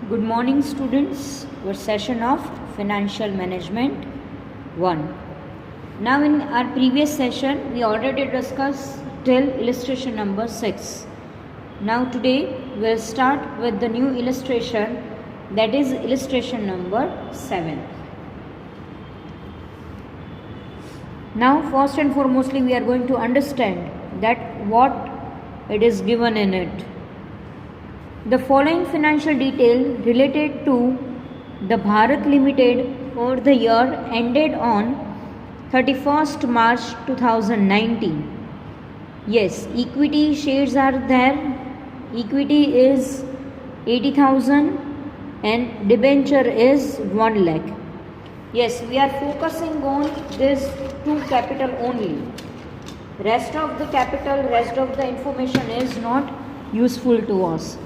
Good morning, students. Our session of Financial Management 1. Now, in our previous session, we already discussed till illustration number 6. Now, today we'll start with the new illustration, that is illustration number 7. Now, first and foremostly, we are going to understand that what it is given in it. The following financial detail related to the Bharat Limited for the year ended on 31st March 2019. Yes, equity shares are there. Equity is 80,000 and debenture is 1 lakh. Yes, we are focusing on this two capital only. Rest of the capital, rest of the information is not useful to us.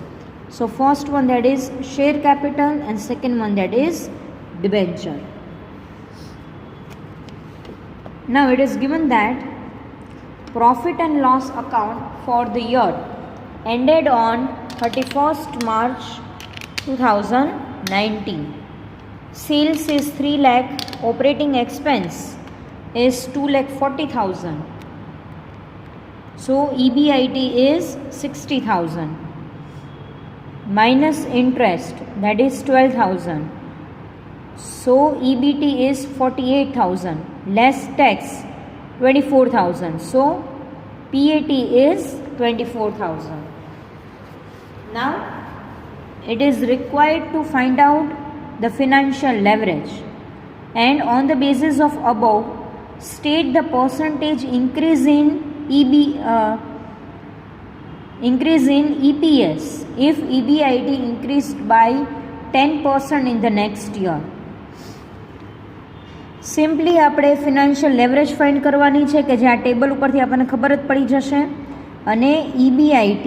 So first one, that is share capital, and second one, that is debenture. Now it is given that profit and loss account for the year ended on 31st March 2019. Sales is 3 lakh, operating expense is 2,40,000. So EBIT is 60,000. Minus interest, that is 12,000. So EBT is 48,000. Less tax, 24,000. So PAT is 24,000. Now it is required to find out the financial leverage, and on the basis of above, state the percentage increase in EPS if EBIT increased by 10% in the next year. Simply આપણે financial leverage find કરવાની છે કે જે આ table ઉપરથી આપણને ખબર જ પડી જશે. અને EBIT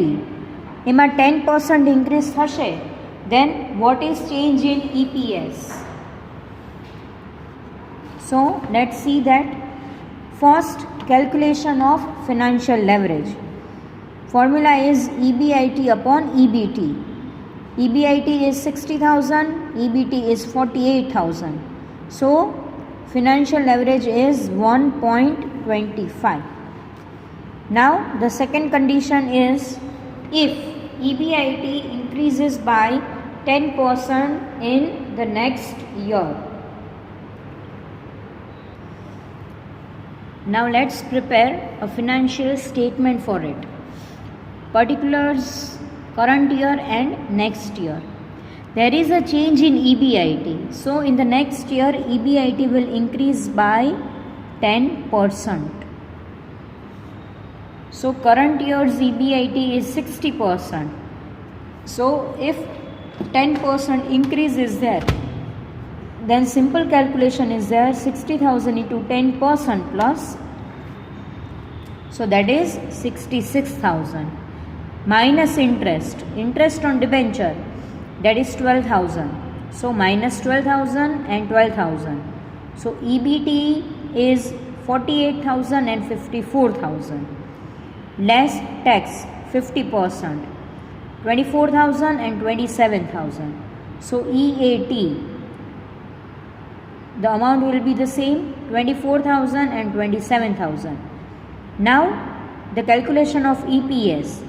એમાં 10% ઇન્ક્રીઝ થશે, then what is change in EPS? So let's see that. First, calculation of financial leverage. Formula is EBIT upon EBT. EBIT is 60,000, EBT is 48,000. So financial leverage is 1.25. Now the second condition is if EBIT increases by 10% in the next year. Now let's prepare a financial statement for it. Particulars, current year and next year. There is a change in EBIT. So in the next year, EBIT will increase by 10%. So current year's EBIT is 60%. So if 10% increase is there, then simple calculation is there, 60,000 into 10% plus, so that is 66,000. Minus interest on debenture, that is 12,000. So minus 12,000 and 12,000. So EBT is 48,000 and 54,000. Less tax 50%, 24,000 and 27,000. So EAT, the amount will be the same, 24,000 and 27,000. Now the calculation of EPS,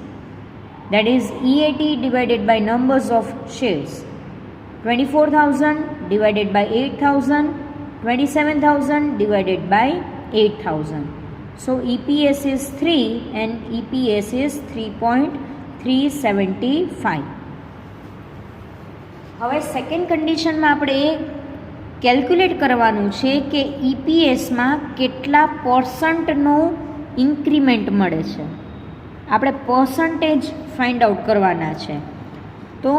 that is EAT divided by numbers of shares. 24,000 divided by 8,000, 27,000 divided by 8,000. So EPS is 3 and EPS is 3.375. હવે second કન્ડિશનમાં આપણે calculate કરવાનું છે કે EPSમાં કેટલા %નો increment મળે છે. આપણે પર્સન્ટેજ ફાઇન્ડ આઉટ કરવાના છે. તો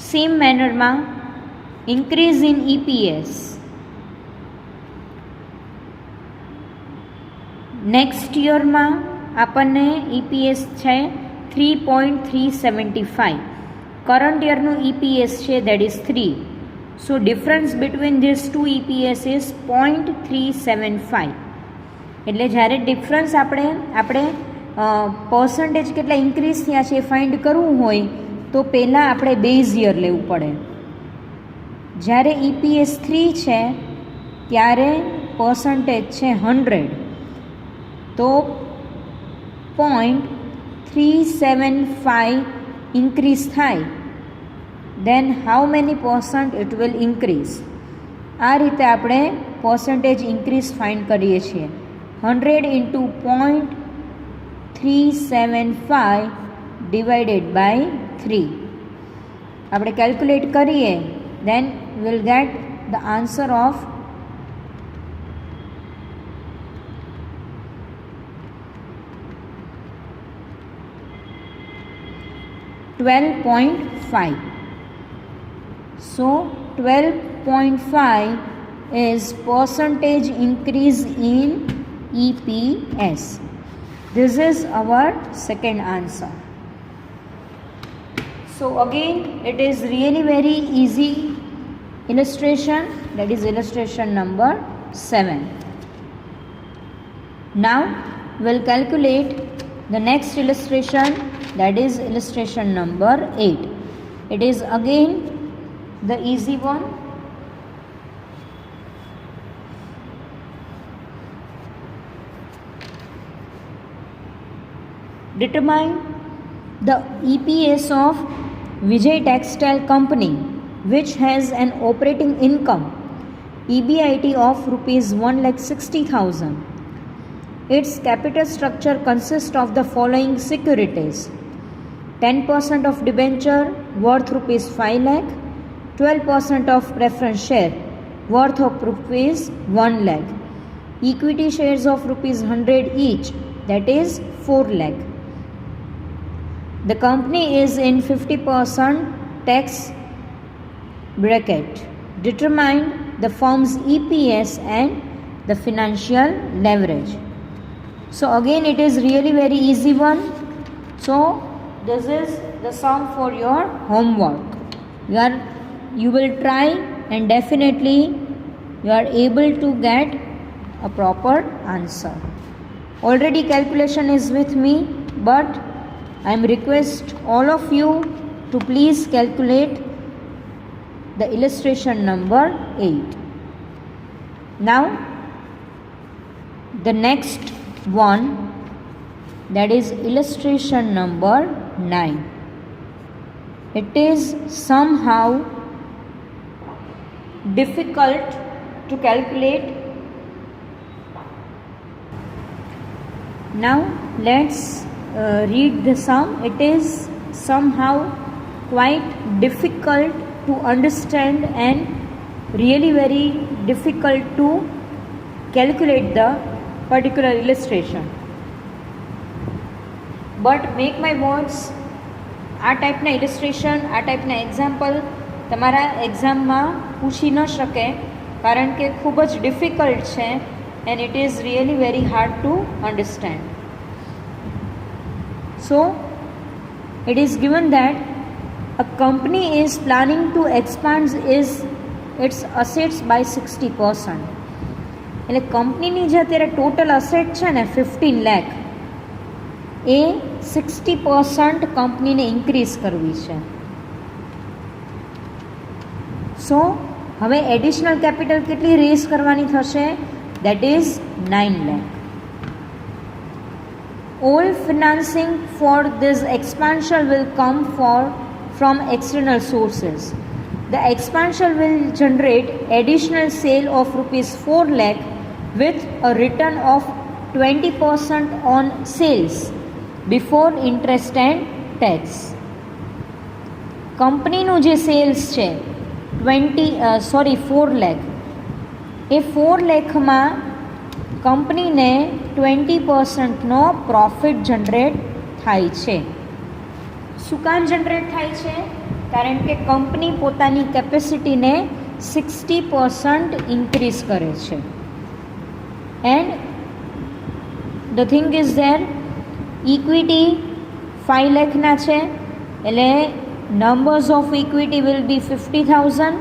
સેમ મેનરમાં ઇન્ક્રીઝ ઇન EPS, નેક્સ્ટ યરમાં આપણને EPS છે 3.375. કરંટ યરનું EPS છે that is 3. So difference between this two EPS is 0.375. એટલે જ્યારે ડિફરન્સ આપણે પર્સન્ટેજ કેટલા ઇન્ક્રીઝ થયા છે એ ફાઇન્ડ કરવું હોય તો તો પહેલાં આપણે બેઝ યર લેવું પડે. જ્યારે EPS 3 છે ત્યારે પર્સન્ટેજ છે 100, તો 0.375 ઇન્ક્રીઝ થાય, then how many percent it will increase. આ રીતે આપણે પર્સન્ટેજ ઇન્ક્રીઝ ફાઇન્ડ કરીએ છીએ. 100 into 0.375 divided by 3 આપણે કેલ્ક્યુલેટ કરીએ, then we'll get the answer of 12.5. So 12.5 is percentage increase in EPS. This is our second answer. So again it is really very easy illustration, that is illustration number 7. Now we'll calculate the next illustration, that is illustration number 8. It is again the easy one. Determine the EPS of Vijay Textile Company, which has an operating income EBIT of rupees 1,60,000. Its capital structure consists of the following securities: 10% of debenture worth rupees 5 lakh, 12% of preference share worth of rupees 1 lakh, equity shares of rupees 100 each, that is 4 lakh. The company is in 50% tax bracket. Determine the firm's EPS and the financial leverage. So again it is really very easy one. So this is the sum for your homework. You will try and definitely you are able to get a proper answer. Already calculation is with me, but I am request all of you to please calculate the illustration number 8. Now the next one, that is illustration number 9. It is somehow difficult to calculate. Now let's read the sum. It is somehow quite difficult to understand and really very difficult to calculate the particular illustration. But make my words, આ ટાઈપના ઇલિસ્ટ્રેશન, આ ટાઈપના example તમારા એક્ઝામમાં પૂછી ન શકે, કારણ કે ખૂબ જ ડિફિકલ્ટ છે and it is really very hard to understand. So it is given that a company is planning to expand its assets by 60%. એટલે કંપનીની જે અત્યારે ટોટલ અસેટ છે ને 15 લાખ, એ 60% કંપનીને ઇન્ક્રીઝ કરવી છે. સો હવે એડિશનલ કેપિટલ કેટલી રેઝ કરવાની થશે? That is 9 lakh. All financing for this expansion will come from external sources. The expansion will generate additional sale of rupees 4 lakh with a return of 20% on sales before interest and tax. કંપનીનું જે cells છે 4 લાખ, એ 4 લાખમાં કંપનીને 20%નો profit generate થાય છે. શું કામ generate થાય છે? કારણ કે કંપની પોતાની કેપેસિટીને 60% ઇન્ક્રીઝ કરે છે. And the thing is there, equity 5 લાખના છે, એટલે numbers of equity will be 50,000.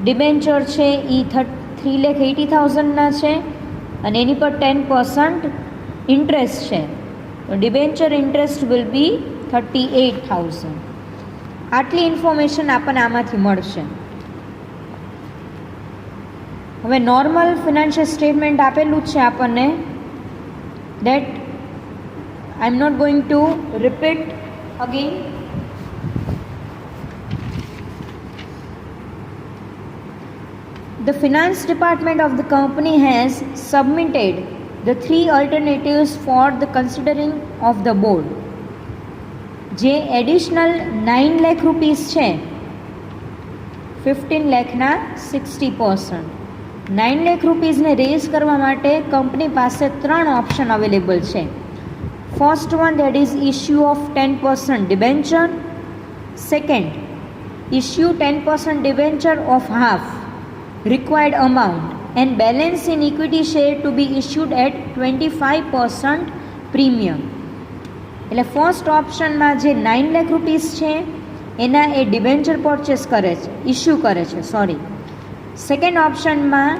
Debenture છે એ 3,80,000ના છે અને એની પર 10% ઇન્ટરેસ્ટ છે, તો ડિબેન્ચર ઇન્ટરેસ્ટ વિલ બી 38,000. આટલી ઇન્ફોર્મેશન આપણને આમાંથી મળશે. હવે નોર્મલ ફિનાન્શિયલ સ્ટેટમેન્ટ આપેલું છે આપણને, that I am not going to repeat again. The finance department of the company has submitted the 3 alternatives for the considering of the board. જે additional 9 lakh rupees છે, 15 લાખના 60%, 9 લાખ રૂપીસને રેઝ કરવા માટે કંપની પાસે 3 option available છે. First one, that is issue of 10% debenture. Second, issue 10% debenture of half required amount and balance in equity share to be issued at 25% premium. એટલે first ઓપ્શનમાં જે 9 lakh rupees છે એના એ ડિબેન્ચર પરચેસ કરે છે, issue કરે છે, sorry. Second ઓપ્શનમાં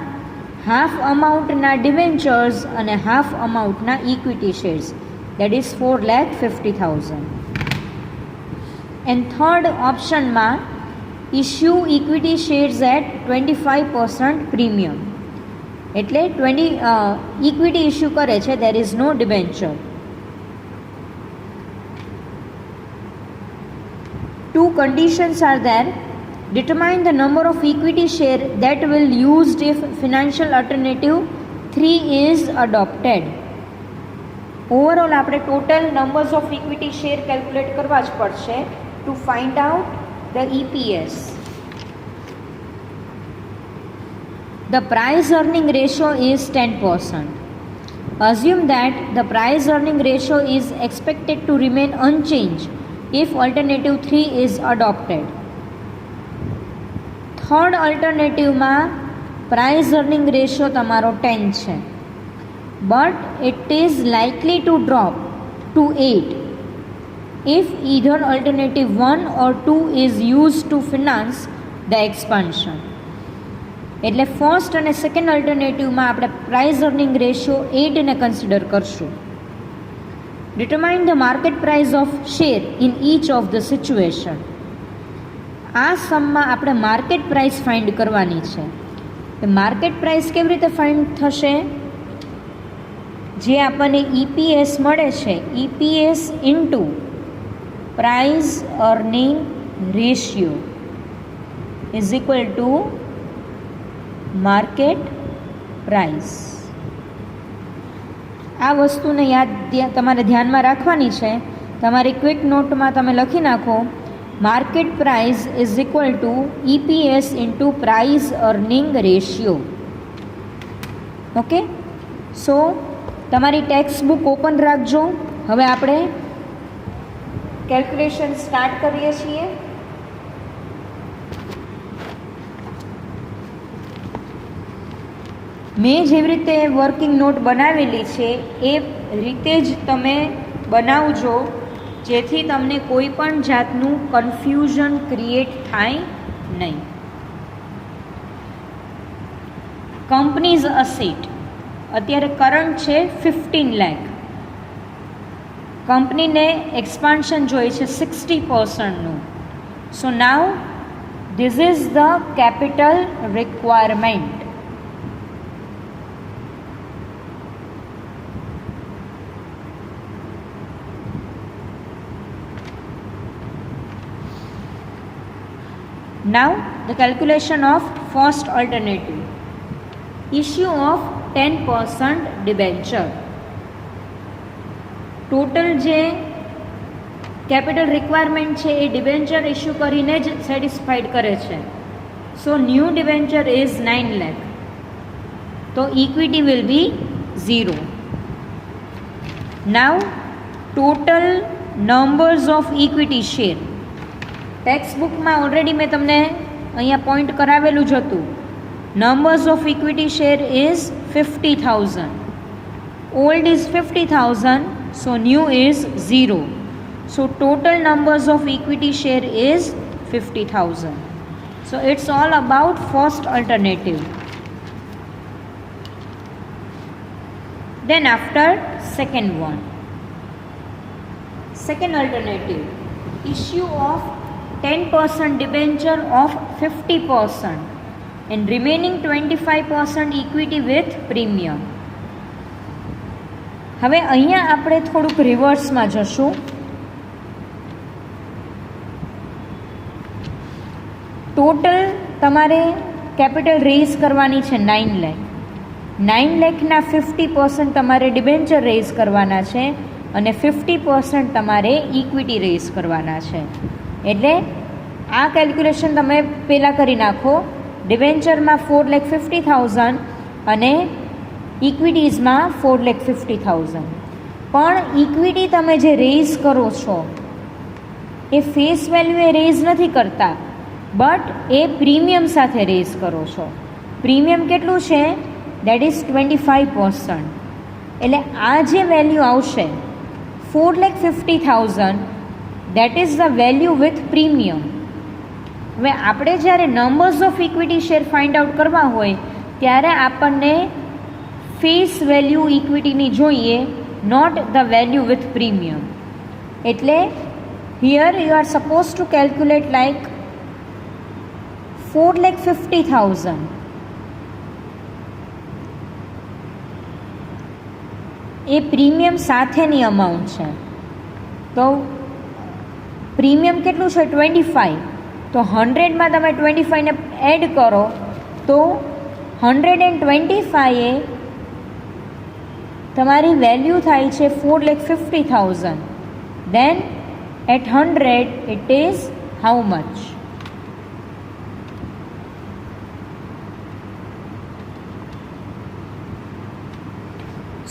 half અમાઉન્ટના ડિબેન્ચર્સ અને હાફ અમાઉન્ટના equity shares, that is 4,50,000. And third ઓપ્શનમાં issue equity shares at 25% premium. એટલે ઇક્વિટી ઇસ્યુ કરે છે, there is no debenture. Two conditions are there. Determine the number of equity share that will used if financial alternative 3 is adopted. Overall આપણે total numbers of equity share calculate કરવા જ પડશે to find out the EPS. The price earning ratio is 10%. Assume that the price earning ratio is expected to remain unchanged if alternative 3 is adopted. Third alternative માં price earning ratio તમારો 10 છે, but it is likely to drop to 8 if either alternative 1 or 2 is used to finance the expansion. એટલે first અને second અલ્ટરનેટિવમાં આપણે price earning ratio 8 ને consider કરશું. Determine the market price of share in inch of the situation. આ સમમાં આપણે market price find કરવાની છે. Market price કેવી રીતે ફાઇન્ડ થશે? જે આપણને EPS મળે છે, EPS into price earning ratio is equal to market price. આ વસ્તુને તમારે ધ્યાનમાં રાખવાની છે. તમારી ક્વિક નોટમાં તમે લખી નાખો, market price is equal to EPS into price earning ratio. Okay, so તમારી ટેક્સ્ટ બુક ઓપન રાખજો. હવે આપણે કેલ્ક્યુલેશન સ્ટાર્ટ કરીએ છીએ. મેં જેવી રીતે વર્કિંગ નોટ બનાવેલી છે એ રીતે જ તમે બનાવજો, જેથી તમને કોઈ પણ જાતનું કન્ફ્યુઝન ક્રિએટ થાય નહીં. કંપનીઝ અસેટ અત્યારે કરંટ છે 15 લાખ. કંપનીને એક્સપાન્શન જોઈએ છે 60%નું. So now this is the capital requirement. Now the calculation of first alternative, issue of 10% debenture. Total જે કેપિટલ રિક્વાયરમેન્ટ છે એ ડિબેન્ચર ઇસ્યુ કરીને જ સેટિસ્ફાઈડ કરે છે. સો ન્યૂ ડિબેન્ચર ઇઝ 9 લાખ, તો equity will be 0. Now total numbers of equity share, text બુકમાં already મેં તમને અહીંયા પોઈન્ટ કરાવેલું જ હતું. Numbers of equity share is 50,000. Old is 50,000, so new is 0. So total numbers of equity share is 50,000. So it's all about first alternative. Then after second one, second alternative, issue of 10% debenture of 50% and remaining 25% equity with premium. હવે અહીંયા આપણે થોડુંક રિવર્સમાં જશું. Total તમારે capital rays કરવાની છે 9 લાખ. 9 લાખના 50% તમારે ડિબેન્ચર રેઝ કરવાના છે અને 50% તમારે ઇક્વિટી રેઝ કરવાના છે. એટલે આ કેલ્ક્યુલેશન તમે પહેલાં કરી નાખો. ડિબેન્ચરમાં 4,50,000 અને ઇક્વિટીઝમાં 4,50,000. પણ ઇક્વિટી તમે જે રેઝ કરો છો એ ફેસ વેલ્યુ એ રેઝ નથી કરતા, બટ એ પ્રીમિયમ સાથે રેઝ કરો છો. પ્રીમિયમ કેટલું છે? That is 25%. એટલે આ જે વેલ્યુ આવશે 4,50,000 that is the value with premium. હવે આપણે જ્યારે numbers of equity share find out કરવા હોય ત્યારે આપણને ફેસ વેલ્યુ ઇક્વિટીની જોઈએ, not the value with premium. એટલે here you are suppose to calculate like 4,50,000. એ પ્રીમિયમ સાથેની અમાઉન્ટ છે. તો પ્રીમિયમ કેટલું છે? 25. તો 100માં તમે 25ને એડ કરો તો 125 એ તમારી વેલ્યુ થાય છે 4,50,000. Then at 100 it is how much?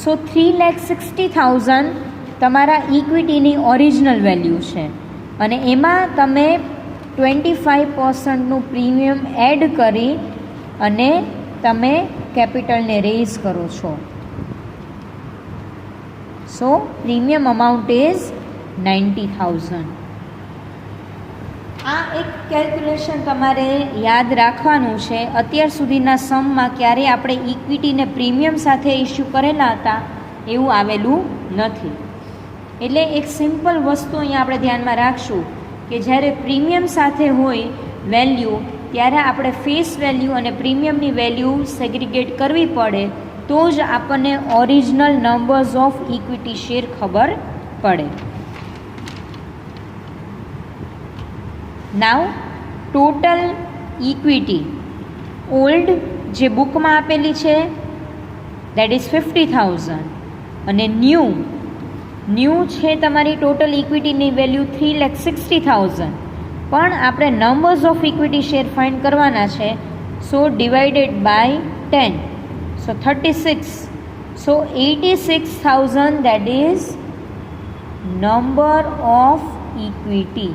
So 3,60,000 તમારા ઇક્વિટીની ઓરિજિનલ વેલ્યુ છે અને એમાં તમે 25%નું પ્રીમિયમ એડ કરી અને તમે કેપિટલને રેઝ કરો છો. સો પ્રીમિયમ અમાઉન્ટ ઇઝ 90,000. આ એક કેલ્ક્યુલેશન તમારે યાદ રાખવાનું છે. અત્યાર સુધીના સમમાં ક્યારેય આપણે ઇક્વિટીને પ્રીમિયમ સાથે ઇસ્યુ કરેલા હતા એવું આવેલું નથી. એટલે એક સિમ્પલ વસ્તુ અહીંયા આપણે ધ્યાનમાં રાખશું કે જ્યારે પ્રીમિયમ સાથે હોય વેલ્યુ ત્યારે આપણે ફેસ વેલ્યુ અને પ્રીમિયમની વેલ્યુ સેગ્રીગેટ કરવી પડે, તો જ આપણને original numbers of equity share ખબર પડે. નાવ ટોટલ ઇક્વિટી ઓલ્ડ જે બુકમાં આપેલી છે દેટ ઇઝ 50,000 અને ન્યૂ છે તમારી ટોટલ ઇક્વિટીની વેલ્યુ 3,60,000. પણ આપણે numbers of equity share find કરવાના છે. So divided by 10, so 36. So 86,000 that is number of equity.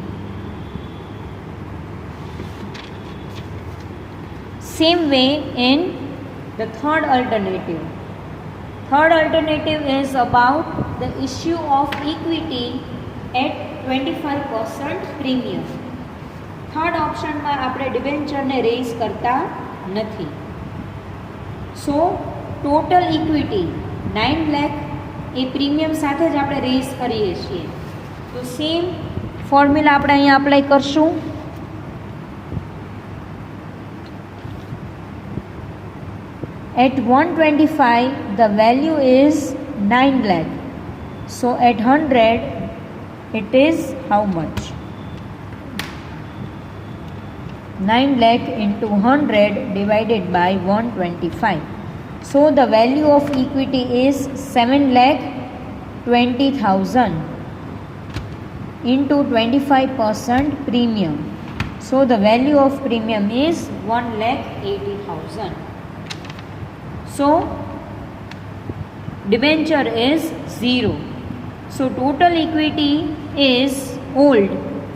Same way in the third alternative. Third alternative is about the issue of equity at 25% premium. Third ઓપ્શનમાં આપણે ડિબેન્ચરને rays કરતા નથી. સો total equity 9 lakh એ premium સાથે જ આપણે rays કરીએ છીએ. તો same formula આપણે અહીંયા અપ્લાય કરશું. At 125 the value is 9 lakh. So at 100 it is how much? 9 lakh into 100 divided by 125. So the value of equity is 7,20,000 into 25% premium. So the value of premium is 1,80,000. So debenture is 0. So total equity is old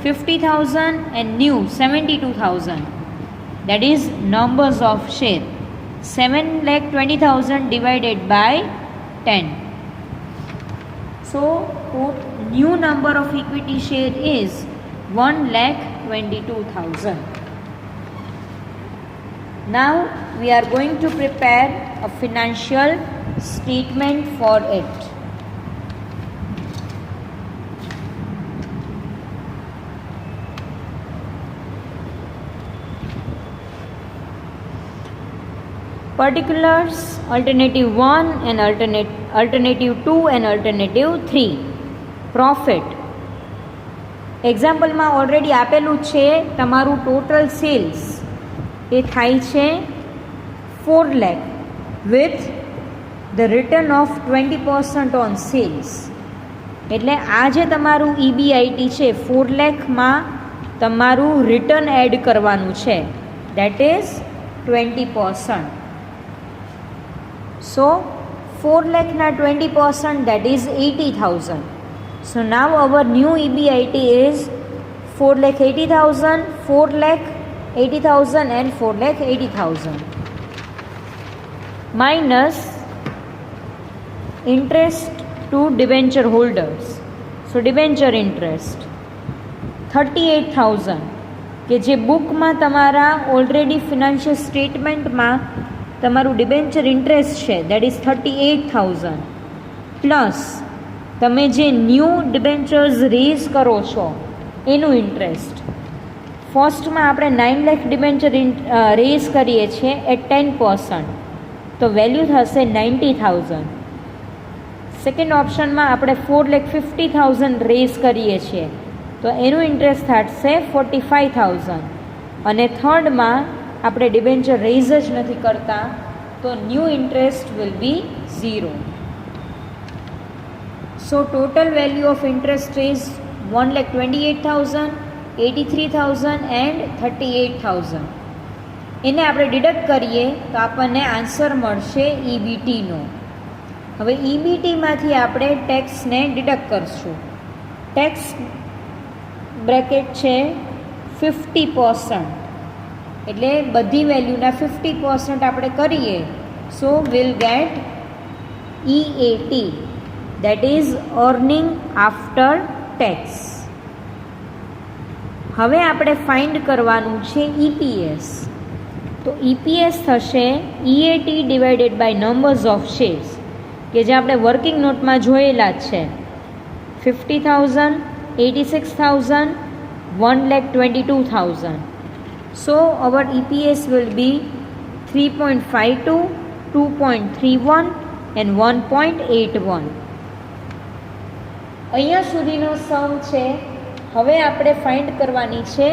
50,000 and new 72,000. That is numbers of share. 7,20,000 divided by 10. So new number of equity share is 1,22,000. Now we are going to prepare a financial statement for it. particulars, alternative 1 and alternative 2 and alternative 3. Profit. એક્ઝામ્પલમાં already આપેલું છે તમારું total sales એ થાય છે 4 lakh with the return of 20% on sales. એટલે આ જે તમારું EBIT છે 4 લાખમાં તમારું રિટર્ન એડ કરવાનું છે, દેટ ઇઝ 20%. સો 4 લાખના 20% that is 80,000. So now our new EBIT is 4,80,000, 4,80,000 and 4,80,000 minus interest to debenture holders. So debenture interest 38,000 કે જે બુકમાં તમારા ઓલરેડી ફિનાન્શિયલ સ્ટેટમેન્ટમાં તમારું ડિબેન્ચર ઇન્ટરેસ્ટ છે દેટ ઇઝ 38,000 પ્લસ તમે જે ન્યૂ ડિબેન્ચર્સ રેઝ કરો છો એનું ઇન્ટરેસ્ટ. ફર્સ્ટમાં આપણે 9 લાખ ડિબેન્ચર રેઝ કરીએ છીએ એટ 10%, તો વેલ્યુ થશે 90,000. સેકન્ડ ઓપ્શનમાં આપણે 4,50,000 રેઝ કરીએ છીએ તો એનું ઇન્ટરેસ્ટ થશે 45,000. અને થર્ડમાં આપણે ડિબેન્ચર રેઝ જ નથી કરતા તો new interest will be 0. So total value of interest is 1,28,000, 83,000 and 38,000. એને આપણે ડિડક્ટ કરીએ તો આપણને આન્સર મળશે EBTનો. હવે EBTમાંથી આપણે ટેક્સને ડિડક્ટ કરશું. ટેક્સ બ્રેકેટ છે 50%, એટલે બધી વેલ્યુના 50% આપણે કરીએ so will get EAT, that is earning after tax. હવે આપણે ફાઇન્ડ કરવાનું છે EPS. તો EPS થશે EAT divided by numbers of shares, કે જે આપણે વર્કિંગ નોટમાં જોયેલા જ છે. 50,000, 86,000, 1,22,000. So our EPS will be 3.52, 2.31 and 1.81. અહીંયા સુધીનો સમ છે. હવે આપણે ફાઇન્ડ કરવાની છે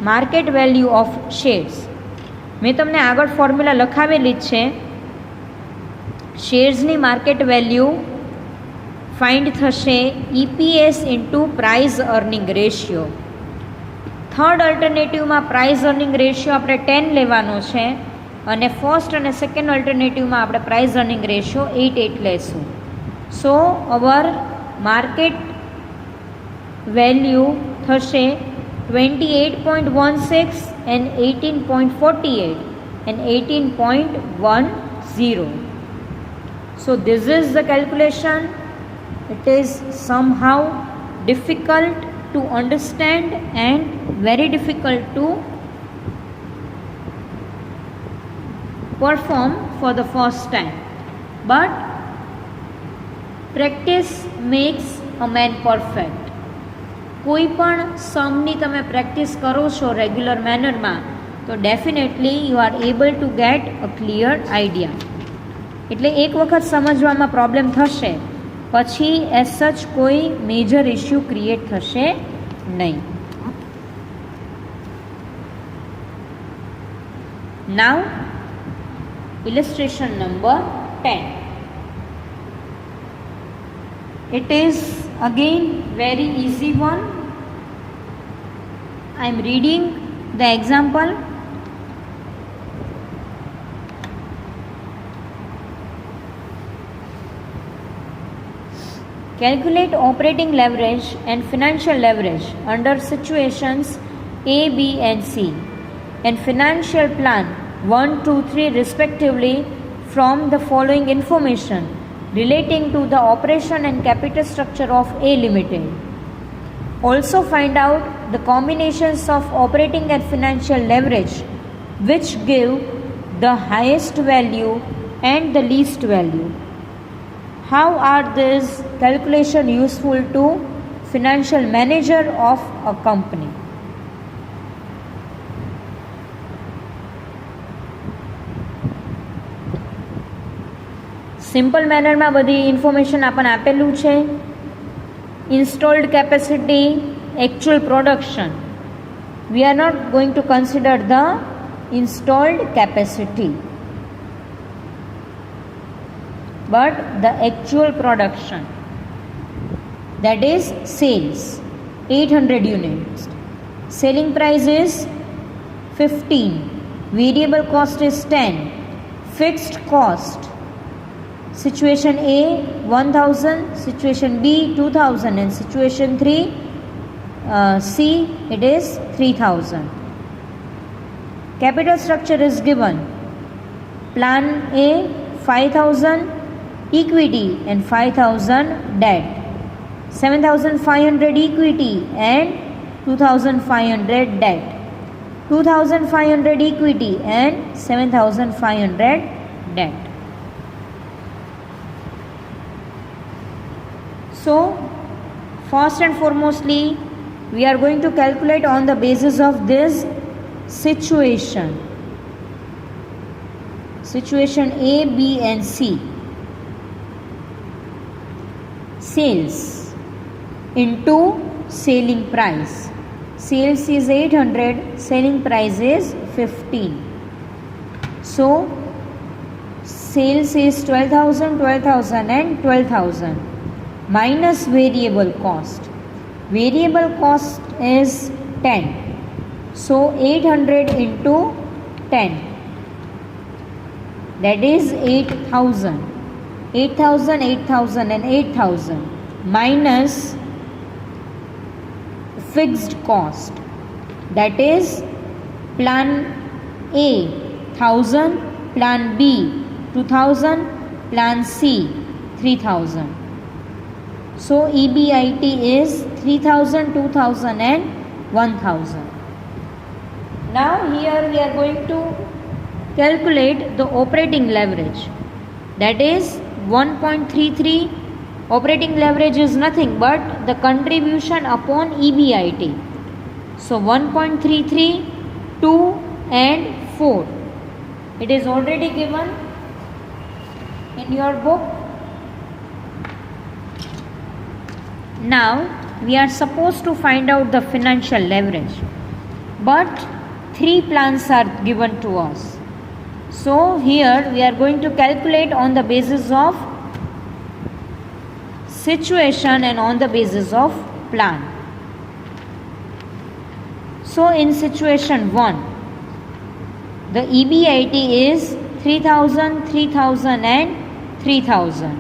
માર્કેટ વેલ્યુ ઓફ શેર્સ. મેં તમને આગળ ફોર્મ્યુલા લખાવેલી જ છે. શેર્સની માર્કેટ વેલ્યુ ફાઇન્ડ થશે EPS into price earning ratio. Third અલ્ટરનેટિવમાં પ્રાઇસ અર્નિંગ રેશિયો આપણે 10 લેવાનો છે અને ફર્સ્ટ અને સેકન્ડ અલ્ટરનેટિવમાં આપણે પ્રાઇસ અર્નિંગ રેશિયો 8 લેશું. સો અવર માર્કેટ વેલ્યુ થશે 28.16 and 18.48 and 18.10. So this is the calculation. It is somehow difficult to understand and very difficult to perform for the first time, but practice makes a man perfect. કોઈ પણ સમની તમે practice કરો છો regular મેનરમાં તો definitely you are able to get a clear idea. એટલે એક વખત સમજવામાં પ્રોબ્લેમ થશે પછી એઝ સચ કોઈ મેજર ઇસ્યુ ક્રિએટ થશે નહીં. નાઉ illustration number 10. It is again very easy one. I am reading the example. Calculate operating leverage and financial leverage under situations A, B and C and financial plan 1, 2, 3 respectively from the following information relating to the operation and capital structure of A Limited. Also find out the combinations of operating and financial leverage which give the highest value and the least value. How are these calculations useful to financial manager of a company? Simple મેનરમાં બધી information આપણને આપેલું છે. Installed capacity, actual production. We are not going to consider the installed capacity, but the actual production, that is sales, 800 units. Selling price is 15, variable cost is 10, fixed cost, situation A 1000, situation B 2000, and situation 3 C it is 3000. Capital structure is given. Plan A 5000 equity and 5000 debt, 7500 equity and 2500 debt, 2500 equity and 7500 debt. So first and foremostly we are going to calculate on the basis of this situation A, B and C. Sales into selling price. Sales is 800, selling price is 15. So sales is 12,000, 12,000 and 12,000 minus variable cost. Variable cost is 10. So 800 into 10, that is 8,000. 8,000, 8,000 and 8,000 minus fixed cost, that is plan A 1000, plan B 2000, plan C 3000. So EBIT is 3000, 2000 and 1000. Now here we are going to calculate the operating leverage, that is 1.33. Operating leverage is nothing but the contribution upon EBIT. So 1.33, 2 and 4. It is already given in your book. Now we are supposed to find out the financial leverage, but 3 plans are given to us. So here we are going to calculate on the basis of situation and on the basis of plan. So in situation 1, the EBIT is 3000, 3000 and 3000.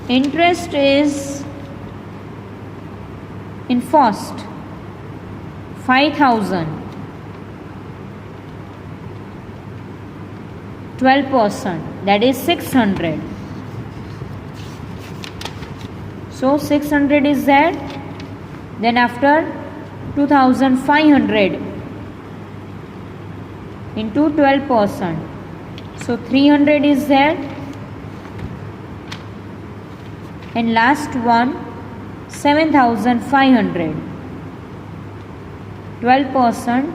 Interest is in first 5,000, 12%, that is 600. So 600 is there. Then after 2500 into 12%, so 300 is there. And last one 7500, 12%,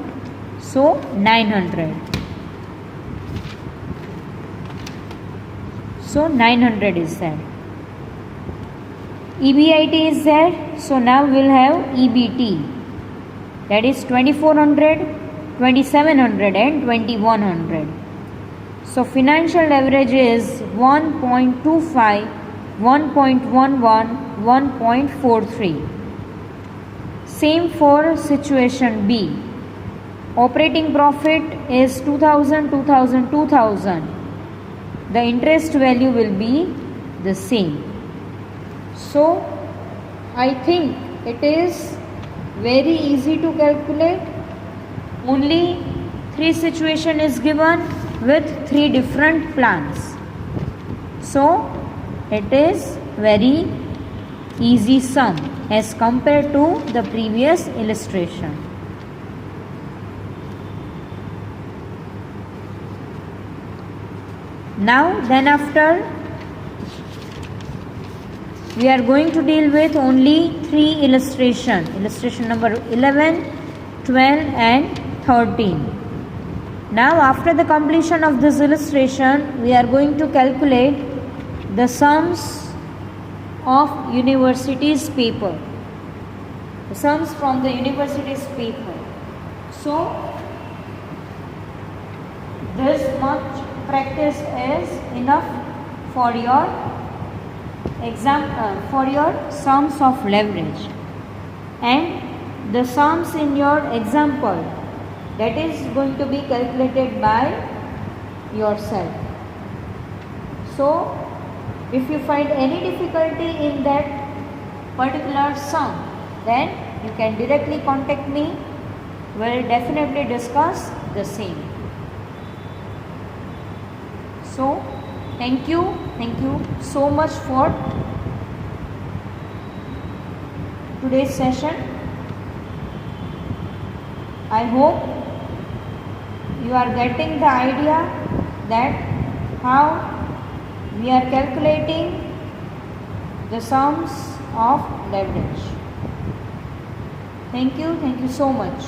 so 900. So 900 is there. EBIT is there. So now we'll have EBT, that is 2400, 2700 and 2100. So financial leverage is 1.25, 1.11, 1.43. Same for situation B. Operating profit is 2000, 2000, 2000. The interest value will be the same. So I think it is very easy to calculate. Only 3 situation is given with 3 different plans. So it is very easy sum as compared to the previous illustration. Now then after we are going to deal with only 3 illustration. Illustration number 11, 12 and 13. Now after the completion of this illustration, we are going to calculate the sums of university's paper. The sums from the university's paper. So this much practice is enough for your exam, for your sums of leverage, and the sums in your example, that is going to be calculated by yourself. So if you find any difficulty in that particular sum, then you can directly contact me. We'll definitely discuss the same. So thank you so much for today's session. I hope you are getting the idea that how we are calculating the sums of leverage. Thank you so much.